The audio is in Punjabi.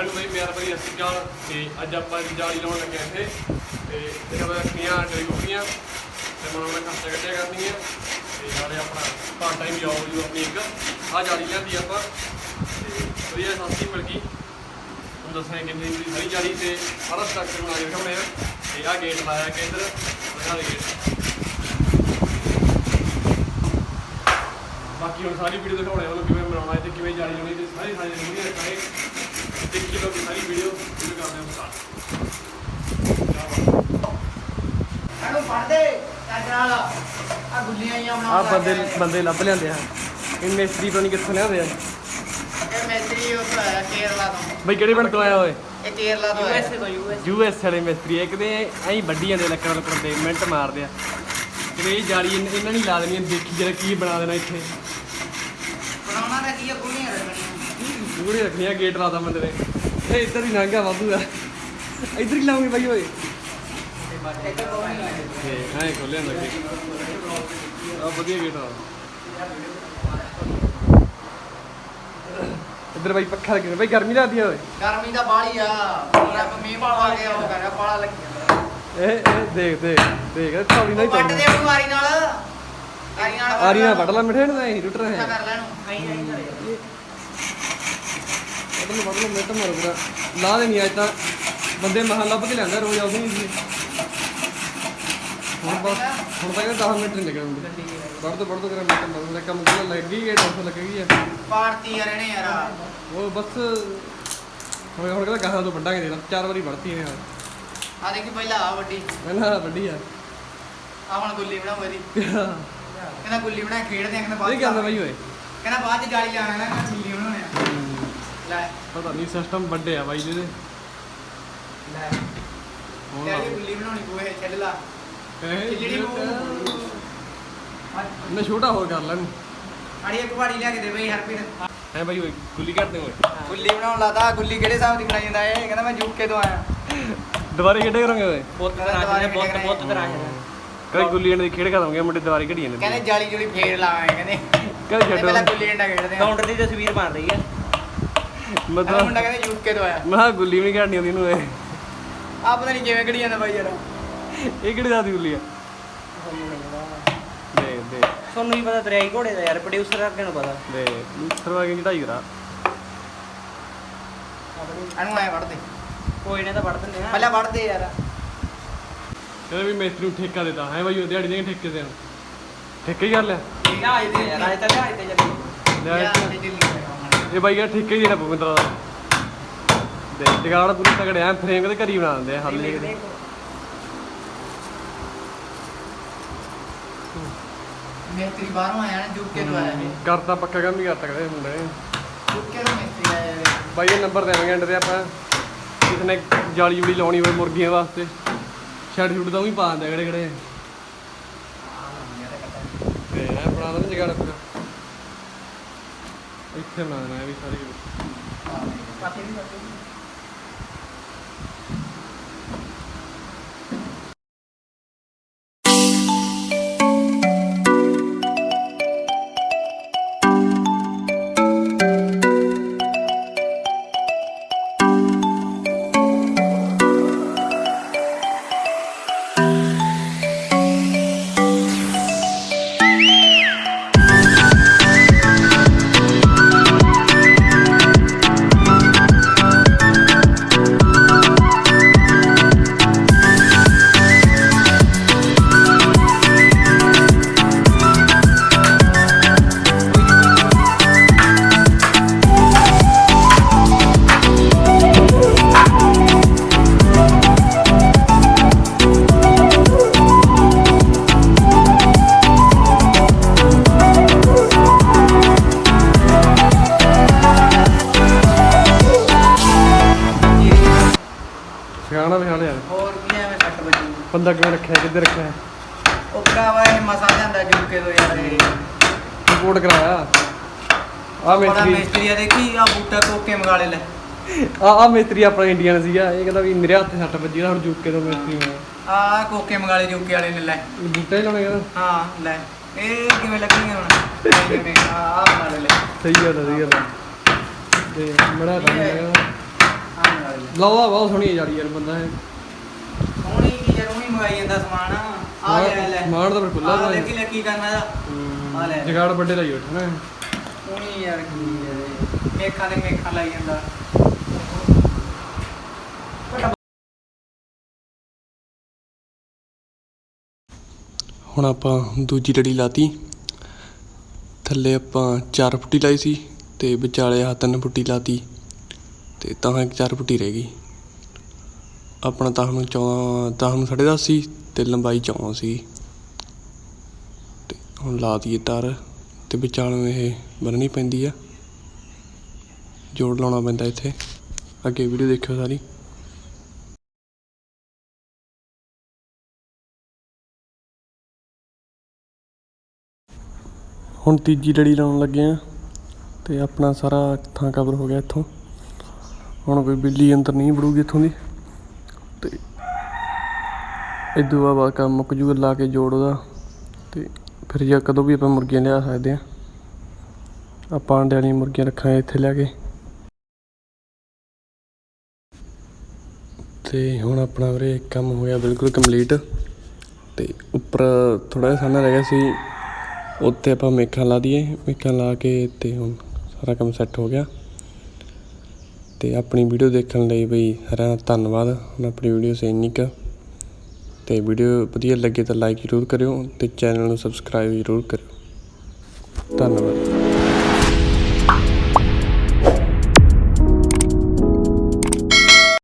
ਸਾਰਿਆਂ ਨੂੰ ਬਈ ਪਿਆਰ ਭਰੀ ਸਤਿ ਸ਼੍ਰੀ ਅਕਾਲ। ਤੇ ਅੱਜ ਆਪਾਂ ਜਾਲੀ ਲਾਉਣ ਲੱਗੇ ਇੱਥੇ ਤੇ ਇਹਨਾਂ ਦਾ ਰੱਖੀਆਂ ਡਰੀਆਂ ਤੇ ਮਨਾਉਣਾ ਖਰਚਾ ਕੱਢਿਆ ਕਰਨੀ ਹੈ ਤੇ ਨਾਲੇ ਆਪਣਾ ਪਾਰਟ ਟਾਈਮ ਜੋਬ ਜੋ ਆਪਣੀ ਇੱਕ ਆਹ ਜਾਲੀ ਲਿਆਂਦੀ ਆਪਾਂ ਤੇ ਵਧੀਆ ਸਸਤੀ ਮਿਲ ਗਈ। ਹੁਣ ਦੱਸਾਂਗੇ ਕਿੰਨੀ ਦੀ ਸਾਰੀ ਜਾਲੀ ਤੇ ਸਾਰਾ ਸਟਰਕਚਰ ਬਣਾ ਕੇ ਦਿਖਾਉਣੇ ਆ। ਤੇ ਆਹ ਗੇਟ ਲਾਇਆ ਕਿ ਇੱਧਰ ਦਿਖਾ ਦੇ ਗੇਟ। ਬਾਕੀ ਹੁਣ ਸਾਰੀ ਵੀਡੀਓ ਦਿਖਾਉਣੇ ਉਹਨੂੰ ਕਿਵੇਂ ਬਣਾਉਣਾ ਹੈ ਤੇ ਕਿਵੇਂ ਜਾਲੀ ਲਾਉਣੀ ਤੇ ਸਾਰੀ ਵੀਡੀਓ ਦਿਖਾਏ। ਦੇਖੀ ਲਓ ਸਾਰੀ ਵੀਡੀਓ ਸ਼ੁਰੂ ਕਰਦੇ ਹਾਂ ਸਟਾਰਟ। ਇਹਨੂੰ ਫੜ ਦੇ ਚੱਜ ਨਾਲ ਆ ਗੁੱਲੀਆਂ ਹੀ ਆ ਬੰਦੇ ਲੱਭ ਲਿਆਂਦੇ ਆ। ਇਹ ਮਿਸਤਰੀ ਤੋਂ ਨਹੀਂ ਕਿੱਥੋਂ ਲਿਆਉਂਦੇ ਆ? ਇਹ ਮਿਸਤਰੀ ਉੱਥੋਂ ਆਇਆ ਕੇਰਲਾ ਤੋਂ। ਬਈ ਕਿਹੜੇ ਪਿੰਡ ਤੋਂ ਆਇਆ ਓਏ? ਇਹ ਕੇਰਲਾ ਤੋਂ ਆਇਆ। US ਵਾਲੇ ਮਿਸਤਰੀ ਇੱਕ ਤੇ ਐਂ ਵੱਢੀ ਜਾਂਦੇ ਲੱਕੜਾਂ ਦੇ ਮਿੰਟ ਮਾਰਦੇ ਆ ਕਿ ਇਹ ਜਾਲੀ ਇਹਨਾਂ ਨਹੀਂ ਲਾ ਦੇਣੀ। ਦੇਖੀ ਜਰਾ ਕੀ ਬਣਾ ਦੇਣਾ ਇੱਥੇ। ਬਣਾਉਣਾ ਤਾਂ ਕੀ ਆ ਗੁੱਲੀਆਂ ਰੱਖਣੀਆਂ। ਪੂਰੀ ਰੱਖਣੀਆਂ ਗੇਟ ਲਾਦਾ ਬੰਦੇ ਨੇ। ਇਹ ਇੱਧਰ ਹੀ ਲੰਘਾ ਵਾਧੂ ਆ। ਇੱਧਰ ਹੀ ਲਾਉਂਗੇ ਬਾਈ ਓਏ। ਐਂ ਖੋਲਿਆ ਲੱਗੇ ਆ ਵਧੀਆ ਗੇਟ ਆ। ਇੱਧਰ ਬਾਈ ਪੱਖਾ ਲੱਗਿਆ ਬਾਈ। ਗਰਮੀ ਲੱਗਦੀ ਆ ਓਏ? ਗਰਮੀ ਤਾਂ ਬਾਹਲੀ ਆ। ਰੱਬ ਮੀਂਹ ਪਾ ਕੇ ਉਹ ਕਰਿਆ ਪਾਲਾ ਲੱਗਿਆ। ਇਹ ਦੇਖ ਥੌੜੀ ਨਾਲ ਹੀ ਵੱਟ ਦੇ ਉਹਨੂੰ ਆਰੀ ਨਾਲ ਆਰੀ ਨਾਲ ਵੱਢ ਲਾ ਮਿੱਠੇ ਨੂੰ ਐਂ ਟੁੱਟ ਰਿਹਾ ਕਰ ਲੈਣ ਆਈ ਵੱਢ ਲਓ ਮਿੰਟ ਮਾਰੋ ਪੂਰਾ ਲਾ ਦੇਣੀ ਅੱਜ ਤਾਂ ਬੰਦੇ ਮਹਾਂ ਲੱਭ ਕੇ ਲਿਆਂਦਾ ਰੋਜ਼ ਆਉਂਦੇ ਨਹੀਂ ਹੁਣ ਤਾਂ ਇਹ 10 ਮਿੰਟ ਨਹੀਂ ਲੱਗਣਗੇ। ਵੱਢ ਤੋਂ ਕਰ ਮਿੰਟ ਮਾਰੋ ਕੰਮ ਕੋਲ ਲੱਗੀ ਹੈ ਟੈਂਸ਼ਨ ਲੱਗੇਗੀ ਆ ਪਾਰਟੀ ਆ ਰਹਿਣੇ ਯਾਰ। ਉਹ ਬਸ ਹੁਣ ਕਹਿੰਦਾ ਗਾਹਾਂ ਤੋਂ ਵੱਢਾਂਗੇ ਦੇ 4 ਵਾਰੀ ਵੱਢਤੀ ਨੇ ਯਾਰ। ਆ ਦੇਖੀ ਪਹਿਲਾਂ ਆ ਵੱਡੀ ਪਹਿਲਾਂ ਵੱਢੀ ਆ ਹੁਣ ਗੁੱਲੀ ਬਣਾਉ ਇਹਦੀ। ਕਹਿੰਦਾ ਗੁੱਲੀ ਬਣਾ ਖੇਡਦੇ ਆ। ਕਹਿੰਦਾ ਬਾਅਦ ਇਹ ਕਹਿੰਦਾ ਬਾਈ ਓਏ ਕਹਿੰਦਾ ਬਾਅਦ ਚ ਜਾਲੀ ਲਾਣਾ ਨਾ ਗੁੱਲੀ ਬਣਾਉਣੇ ਆ। ਲੈ ਪਤਾ ਨਹੀਂ ਸਿਸਟਮ ਵੱਡੇ ਆ ਬਾਈ ਜਿਹਦੇ ਲੈ ਹੁਣ ਇਹ ਗੁੱਲੀ ਬਣਾਉਣੀ ਪੂਏ ਛੱਡ ਲਾ ਜਿਹੜੀ ਇਹਨੇ ਛੋਟਾ ਹੋਰ ਕਰ ਲੈਣ ਆੜੀ ਇੱਕ ਵਾੜੀ ਲਿਆ ਕੇ ਦੇ ਬਈ ਹਰਪ੍ਰੀਤ। ਹੈ ਬਾਈ ਓਏ ਗੁੱਲੀ ਕੱਢਦੇ ਓਏ। ਗੁੱਲੀ ਬਣਾਉਣ ਲਾਤਾ। ਗੁੱਲੀ ਕਿਹੜੇ ਹਿਸਾਬ ਦੀ ਬਣਾਈ ਜਾਂਦਾ ਇਹ? ਕਹਿੰਦਾ ਮੈਂ ਯੂਕੇ ਤੋਂ ਆਇਆ। ਦੁਬਾਰੇ ਖੇਡੇ ਕਰਾਂਗੇ ਓਏ। ਬਹੁਤ ਤਰ੍ਹਾਂ ਕਦੇ ਗੁੱਲੀ ਡੰਡੇ ਦੀ ਖੇਡ ਕਰਾਂਗੇ ਮੁੰਡੇ ਦੁਬਾਰੇ ਖੇਡੀ ਜਾਂਦੇ। ਕਹਿੰਦੇ ਜਾਲੀ ਜੁਲੀ ਫੇਰ ਲਾਵਾਂਗੇ। ਕਹਿੰਦੇ ਕਦੇ ਪਹਿਲਾਂ ਛੱਡੋ ਗੁੱਲੀ ਡੰਡਾ ਖੇਡਦੇ ਆ। ਕਾਊਂਟਰ ਦੀ ਤਸਵੀਰ ਬਣ ਰਹੀ ਹੈ। ਮਤਲਬ ਮੁੰਡਾ ਕਹਿੰਦਾ ਯੂਕੇ ਤੋਂ ਆਇਆ। ਮੈਂ ਗੁੱਲੀ ਵੀ ਨਹੀਂ ਖੇਡਣੀ ਆਉਂਦੀ ਇਹਨੂੰ। ਇਹ ਆ ਪਤਾ ਨਹੀਂ ਕਿਵੇਂ ਖੇਡੀ ਜਾਂਦਾ ਬਾਈ ਯਾਰ। ਇਹ ਕਿਹੜੀ ਦਾਦੀ ਗੁੱਲੀ ਆ? ਦੇ ਤੁਹਾਨੂੰ ਹੀ ਪਤਾ ਦਰਿਆਈ ਘੋੜੇ ਦਾ ਯਾਰ। ਪ੍ਰੋਡਿਊਸਰ ਅੱਗੇ ਨੂੰ ਪਤਾ। ਦੇ ਸਰਵਾ ਕੇ ਚੜਾਈ ਕਰਾ ਇਹਨੂੰ ਆਏ ਵੜਦੇ ਕੋਈ ਨੇ ਤਾਂ ਵੜ ਦਿੰਦੇ ਆ। ਪਹਿਲਾਂ ਵੜਦੇ ਯਾਰ। ਕਹਿੰਦੇ ਵੀ ਮਿਸਤਰੀ ਨੂੰ ਠੇਕਾ ਦਿੱਤਾ ਹੈ ਬਾਈ। ਉਹ ਦਿਹਾੜੀ ਦੇ ਠੇਕੇ ਤੇ ਠੇਕੇ ਹੀ ਕਰ ਲਿਆ। ਲਿਹਾਜ਼ ਤੇ ਯਾਰ ਅੱਜ ਤਾਂ ਲਿਹਾਜ਼ ਤੇ ਚੱਲੀ। ਇਹ ਬਾਈ ਯਾਰ ਠੇਕੇ ਹੀ ਦੇਣਾ ਪਵਿੰਦਰਾ ਦਾ। ਦੇ ਟਿਕਾੜ ਪੂਰੀ ਤਗੜੇ ਆ। ਫਰੇਮ ਕਦੇ ਘਰੀ ਬਣਾ ਦਿੰਦੇ ਆ ਹਾਲੇ ਕਿਤੇ। ਮਿਸਤਰੀ ਬਾਹਰੋਂ ਆਇਆ ਨਾ ਯੂਕੇ ਤੋਂ ਆਇਆ ਇਹ। ਕਰਤਾ ਪੱਕਾ ਕੰਮ ਹੀ ਕਰਤਾ ਕਦੇ ਮੁੰਡੇ ਯੂਕੇ ਤੋਂ ਮਿਸਤਰੀ ਆਇਆ ਇਹ। ਬਾਈ ਇਹ ਨੰਬਰ ਦੇਵਾਂਗੇ ਐਂਡ ਤੇ ਆਪਾਂ ਕਿਸੇ ਨੇ ਜਾਲੀ ਜੁਲੀ ਲਾਉਣੀ ਹੋਵੇ ਮੁਰਗੀਆਂ ਵਾਸਤੇ। ਛੱਡ ਛੁੱਟ ਤਾਂ ਵੀ ਪਾ ਦਿੰਦੇ ਕਿਹੜੇ ਕਿਹੜੇ ਤੇ ਇਹ ਬਣਾ ਦੇਣਾ ਜਗਾੜ ਪੂਰਾ। ਇੱਥੇ ਬਣਾ ਦੇਣਾ ਇਹ ਵੀ ਸਾਰੀ ਪਾਸੇ ਵੀ ਸਿਆਣਾ ਵਿਹਾਲ ਯਾਰ। ਹੋਰ ਕੀ ਐਵੇਂ ਸੱਟ ਵੱਜੀ। ਬੰਦਾ ਕਿਵੇਂ ਰੱਖਿਆ ਕਿੱਧਰ ਰੱਖਿਆ? ਉਹ ਭਰਾਵਾ ਇਹ ਮਸਾ ਜਾਂਦਾ ਯੂਕੇ ਤੋਂ ਯਾਰ। ਇਹ ਰਿਪੋਰਟ ਕਰਾਇਆ ਆ ਬੜਾ ਮਿਸਤਰੀ। ਮਿਸਤਰੀ ਆ ਦੇਖੀ ਆ ਬੂਟਾ ਕੋਕੇ ਮੰਗਾਲੇ ਲੈ। ਆ ਮਿਸਤਰੀ ਆਪਣਾ ਇੰਡੀਅਨ ਸੀਗਾ। ਇਹ ਕਹਿੰਦਾ ਵੀ ਮੇਰੇ ਹੱਥ ਸੱਟ ਵੱਜੀ ਨਾ ਹੁਣ ਯੂਕੇ ਤੋਂ ਮਿਸਤਰੀ ਹੋਇਆ। ਆ ਕੋਕੇ ਮੰਗਾਲੇ ਯੂਕੇ ਵਾਲੇ ਨੇ ਲੈ। ਬੂਟਾ ਹੀ ਲਾਉਣਾ ਕਹਿੰਦਾ। ਹਾਂ ਲੈ ਇਹ ਕਿਵੇਂ ਲੱਗਣਗੇ ਹੁਣ? ਆ ਬਣਾ ਲੈ। ਸਹੀ ਗੱਲ ਆ। ਤੇ ਬੜਾ ਕੰਮ ਹੈਗਾ। ਆ ਲਾਉਂਦਾ ਬਹੁਤ ਸੋਹਣੀ ਹੈ ਜਾਲੀ ਯਾਰ ਬੰਦਾ ਇਹ ਸੋਹਣੀ ਕੀ ਯਾਰ ਉਹੀ ਮੰਗਾਈ ਜਾਂਦਾ ਸਮਾਨ ਆ ਲੈ ਸਮਾਨ ਤਾਂ ਫਿਰ ਖੁੱਲਾ ਆ ਲੈ ਕੀ ਕਰਨਾ ਇਹਦਾ ਆ ਲੈ ਜਗਾੜ ਵੱਡੇ ਦਾ ਹੀ ਉੱਠਣਾ ਉਹੀ ਯਾਰ ਕੀ ਯਾਰ ਮੇਖਾਂ ਦੇ ਮੇਖਾਂ ਲਾਈ ਜਾਂਦਾ ਹੁਣ ਆਪਾਂ ਦੂਜੀ ਲੜੀ ਲਾਤੀ ਥੱਲੇ ਆਪਾਂ 4 ਫੁੱਟੀ ਲਾਈ ਸੀ ਤੇ ਵਿਚਾਲੇ ਆਹ 3 ਫੁੱਟੀ ਲਾਤੀ ਤੇ ਤਾਂ ਇੱਕ 4 ਫੁੱਟੀ ਰਹਿ ਗਈ ਆਪਣਾ ਤਾਂ ਹੁਣ 10:30 ਸੀ ਤੇ ਲੰਬਾਈ 14 ਸੀ ਤੇ ਹੁਣ ਲਾ ਦਈਏ ਤਾਰ ਤੇ ਵਿਚਾਲੋਂ ਇਹ ਬੰਨਣੀ ਪੈਂਦੀ ਆ ਜੋੜ ਲਾਉਣਾ ਪੈਂਦਾ ਇੱਥੇ ਅੱਗੇ ਵੀਡੀਓ ਦੇਖਿਓ ਸਾਰੀ ਹੁਣ ਤੀਜੀ ਲੜੀ ਲਾਉਣ ਲੱਗੇ ਆ ਤੇ ਆਪਣਾ ਸਾਰਾ ਥਾਂ ਕਵਰ ਹੋ ਗਿਆ ਇੱਥੋਂ ਹੁਣ ਕੋਈ ਬਿੱਲੀ ਅੰਦਰ ਨਹੀਂ ਵੜੂਗੀ ਇੱਥੋਂ ਦੀ ਤੇ ਇਦੋਂ ਬਾਅਦ ਕੰਮ ਮੁੱਕ ਜੂਗਾ ਲਾ ਕੇ ਜੋੜ ਉਹਦਾ ਤੇ ਫਿਰ ਜਾਂ ਕਦੋਂ ਵੀ ਆਪਾਂ ਮੁਰਗੀਆਂ ਲਿਆ ਸਕਦੇ ਹਾਂ ਆਪਾਂ ਅੰਡੇ ਵਾਲੀਆਂ ਮੁਰਗੀਆਂ ਰੱਖਾਂਗੇ ਇੱਥੇ ਲੈ ਕੇ ਤੇ ਹੁਣ ਆਪਣਾ ਵੀਰੇ ਕੰਮ ਹੋ ਗਿਆ ਬਿਲਕੁਲ ਕੰਪਲੀਟ ਤੇ ਉੱਪਰ ਥੋੜ੍ਹਾ ਜਿਹਾ ਸਾਨਾ ਰਹਿ ਗਿਆ ਸੀ ਉੱਤੇ ਆਪਾਂ ਮੇਖਾਂ ਲਾ ਦਈਏ ਮੇਖਾਂ ਲਾ ਕੇ ਤੇ ਹੁਣ ਸਾਰਾ ਕੰਮ ਸੈੱਟ ਹੋ ਗਿਆ ਤੇ ਆਪਣੀ ਵੀਡੀਓ ਦੇਖਣ ਲਈ ਬਈ ਸਾਰਿਆਂ ਦਾ ਧੰਨਵਾਦ ਹੁਣ ਆਪਣੀ ਵੀਡੀਓ ਸੇ ਇੰਨੀ ਕੁ ਤੇ ਵੀਡੀਓ ਵਧੀਆ ਲੱਗੇ ਤਾਂ ਲਾਈਕ ਜ਼ਰੂਰ ਕਰਿਓ ਤੇ ਚੈਨਲ ਨੂੰ ਸਬਸਕ੍ਰਾਈਬ ਜ਼ਰੂਰ ਕਰਿਓ ਧੰਨਵਾਦ